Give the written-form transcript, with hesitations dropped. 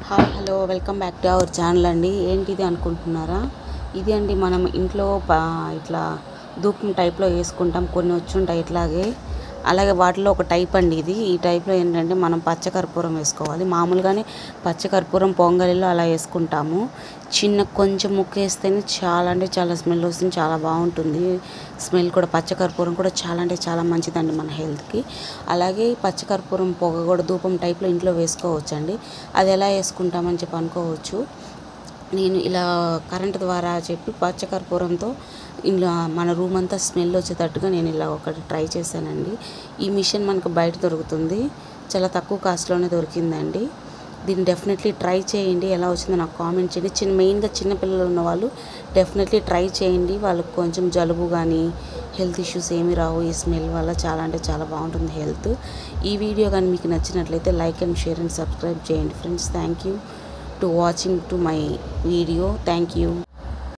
Hi hello welcome back to our channel అండి. ఏంటిది అనుకుంటున్నారా? ఇది అండి మనం ఇంట్లో ఇట్లా ధూపం టైప్లో వేసుకుంటాం. కొన్ని వచ్చుంటాయి ఇట్లాగే, అలాగే వాటిలో ఒక టైప్ అండి ఇది. ఈ టైప్లో ఏంటంటే మనం పచ్చకర్పూరం వేసుకోవాలి. మామూలుగానే పచ్చకర్పూరం పొంగలిలో అలా వేసుకుంటాము. కొంచెం ముక్క వేస్తేనే చాలా అంటే చాలా స్మెల్ వస్తుంది, చాలా బాగుంటుంది స్మెల్ కూడా. పచ్చకర్పూరం కూడా చాలా అంటే చాలా మంచిదండి మన హెల్త్కి. అలాగే పచ్చకర్పూరం పొగ కూడా ధూపం టైప్లో ఇంట్లో వేసుకోవచ్చు అండి. అది ఎలా వేసుకుంటామని చెప్పి అనుకోవచ్చు. నేను ఇలా కరెంటు ద్వారా చెప్పి పచ్చకర్పూరంతో ఇలా మన రూమ్ అంతా స్మెల్ వచ్చేటట్టుగా నేను ఇలా ఒకటి ట్రై చేశానండి. ఈ మిషన్ మనకు బయట దొరుకుతుంది, చాలా తక్కువ కాస్ట్లోనే దొరికిందండి. దీన్ని డెఫినెట్లీ ట్రై చేయండి. ఎలా వచ్చిందో నాకు కామెంట్ చేయండి. మెయిన్గా చిన్నపిల్లలు ఉన్న వాళ్ళు డెఫినెట్లీ ట్రై చేయండి. వాళ్ళకి కొంచెం జలుబు కానీ హెల్త్ ఇష్యూస్ ఏమీ రావు ఈ స్మెల్ వల్ల. చాలా అంటే చాలా బాగుంటుంది హెల్త్. ఈ వీడియో కానీ మీకు నచ్చినట్లయితే like and share and subscribe చేయండి friends. Thank you to watching to my video. Thank you.